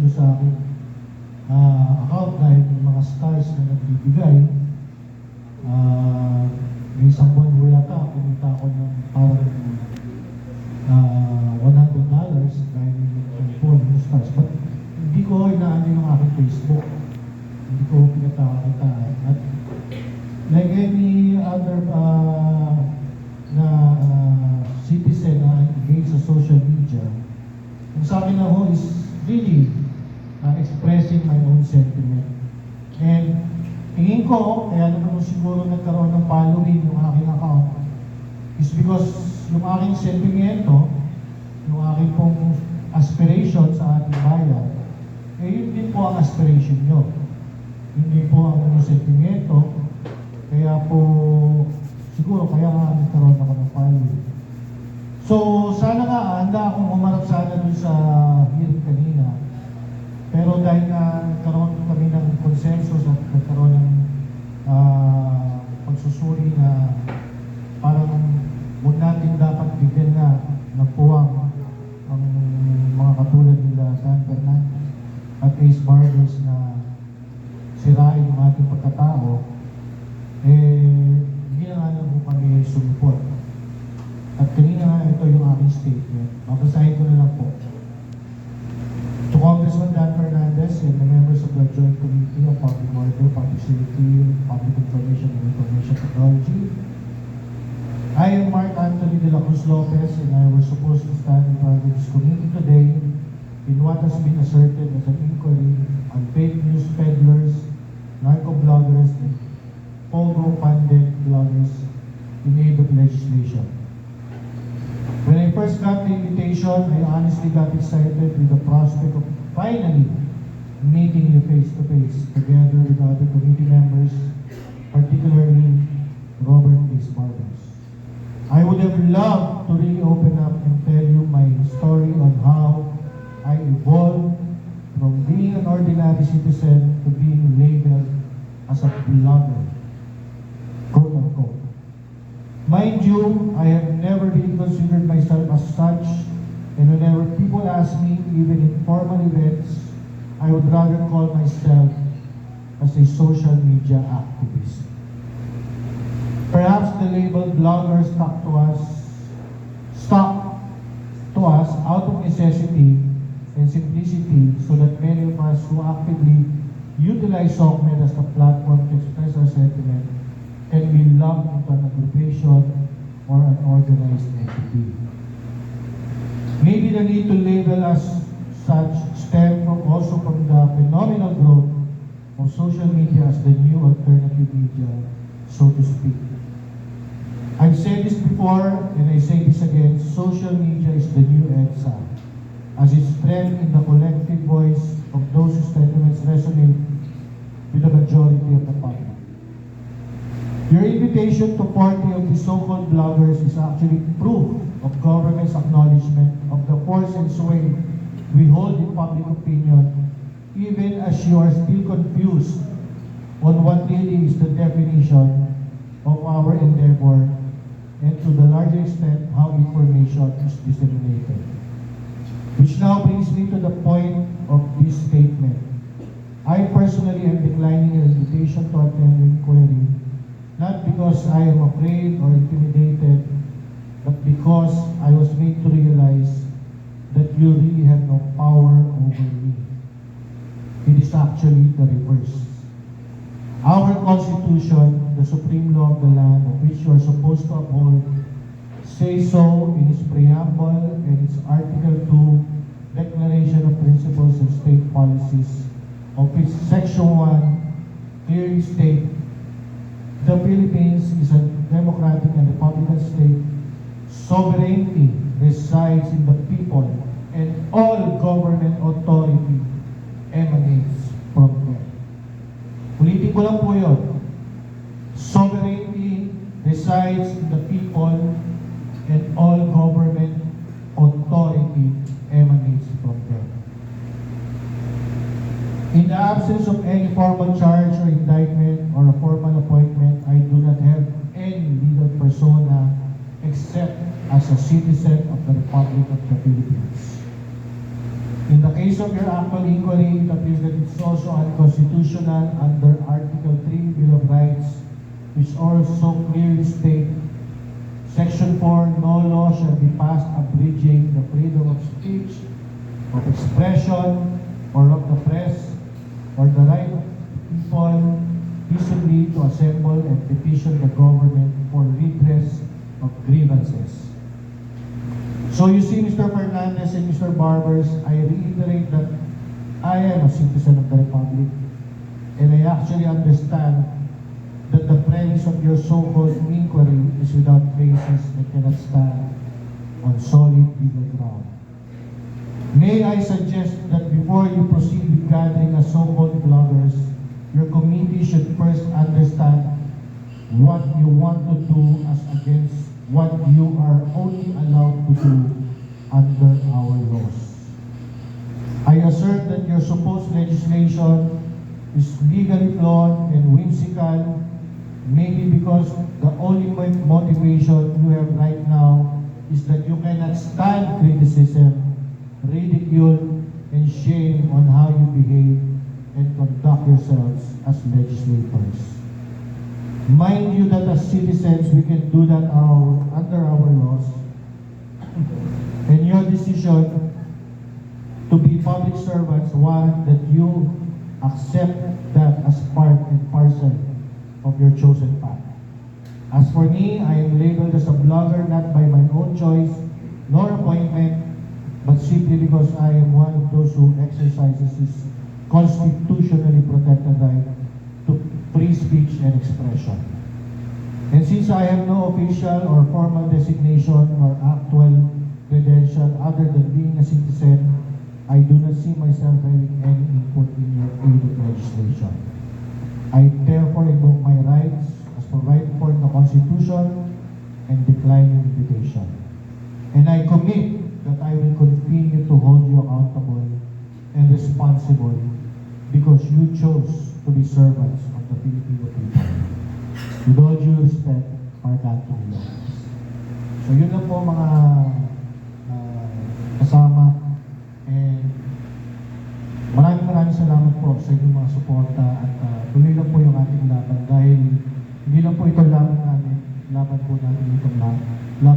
doon sa aking account dahil yung mga stars na nagbibigay. May isang buwan ko yata, kumita ako ng parang $100 dahil yung stars. But hindi ko inaano yung aking Facebook. Hindi ko pinagkakakitaan. At like any other citizen na engaged sa social media, yung sa akin ako is really expressing my own sentiment. And tingin ko, kaya naman siguro nagkaroon ng following yung aking account is because yung aking sentimento, yung aking pong aspiration sa ating bayan, yun din po ang aspiration nyo. Hindi po ang sentimento, kaya po siguro kaya nga nagkaroon ako ng following. So sana nga, handa akong umarap sana dun sa hearing kanina. Pero dahil na nagkaroon kami ng consensus at nagkaroon ng pagsusuri na parang huwag natin dapat bigyan na ng puwang ang mga katulad nila Dan Fernandez at Ace Barbers na sirain yung ating pagkatao, hindi na nga lang po kami sumuport. At kanina nga ito yung aking statement. Mabasahin ko na lang po. To Congressman Dan Fernandez and the members of the Joint Committee of Public Order, Public Safety, Public Information and Information Technology, I am Mark Anthony de la Cruz Lopez and I was supposed to stand in front of this committee today in what has been asserted as an inquiry on fake news peddlers, narco-bloggers, and Pogo-funded bloggers in aid of legislation. When I first got the invitation, I honestly got excited with the prospect of finally meeting you face-to-face together with other committee members, particularly Robert Ace Barbers. I would have loved to really open up and tell you my story on how I evolved from being an ordinary citizen to being labeled as a blogger, quote-unquote. Mind you, I have never really considered myself as such, and whenever people ask me, even in formal events, I would rather call myself as a social media activist. Perhaps the label blogger stuck to us out of necessity and simplicity, so that many of us who actively utilize SOCMED as a platform to express our sentiment can be lumped into an aggregation or an organized entity. Maybe the need to label us such stem also from the phenomenal growth of social media as the new alternative media, so to speak. I've said this before, and I say this again, social media is the new EDSA, as its strength in the collective voice of those whose sentiments resonate with the majority of the public. Your invitation to 40 of the so-called bloggers is actually proof of government's acknowledgement of the force and sway we hold in public opinion, even as you are still confused on what really is the definition of our endeavor and to the larger extent how information is disseminated. Which now brings me to the point of this statement. I personally am declining your invitation to attend the inquiry, not because I am afraid or intimidated, but because I was made to realize that you really have no power over me. It is actually the reverse. Our Constitution, the supreme law of the land, of which you are supposed to uphold, says so in its preamble and its Article 2 Declaration of Principles and State Policies, of its Section 1 clearly states, the Philippines is a democratic and republican state. Sovereignty resides in the people, and all government authority emanates from them. Ulitin ko lang po yun. Sovereignty resides in the people, and all government authority emanates from them. In the absence of any formal charge or indictment or a formal appointment, I do not have any legal persona except as a citizen of the Republic of the Philippines. In the case of your actual inquiry, it appears that it's also unconstitutional under Article 3 Bill of Rights, which also clearly state, Section 4, no law shall be passed abridging the freedom of speech, of expression, or of the press, or the right of people peaceably to assemble and petition the government for redress of grievances. So you see, Mr. Fernandez and Mr. Barbers, I reiterate that I am a citizen of the Republic, and I actually understand that the premise of your so-called inquiry is without basis and cannot stand on solid legal ground. May I suggest that before you proceed with gathering a so-called bloggers, your committee should first understand what you want to do as against what you are only allowed to do under our laws. I assert that your supposed legislation is legally flawed and whimsical, maybe because the only motivation you have right now is that you cannot stand criticism, ridicule, and shame on how you behave and conduct yourselves as legislators. Mind you that as citizens, we can do that under our laws. And your decision to be public servants warrant that you accept that as part and parcel of your chosen path. As for me, I am labeled as a blogger not by my own choice nor appointment, but simply because I am one of those who exercises his constitutionally protected right to free speech and expression. And since I have no official or formal designation or actual credential other than being a citizen, I do not see myself having any input in your aid of legislation. I therefore invoke my rights as provided for in the Constitution and decline your invitation. And I commit that I will continue to hold you accountable and responsible because you chose to be servants of the Filipino people. With all due respect, Marcato Lopez. So yun lang po mga kasama, and maraming salamat po sa inyong mga suporta at tuloy lang po yung ating laban dahil hindi lang po ito laban namin, laban po natin itong laban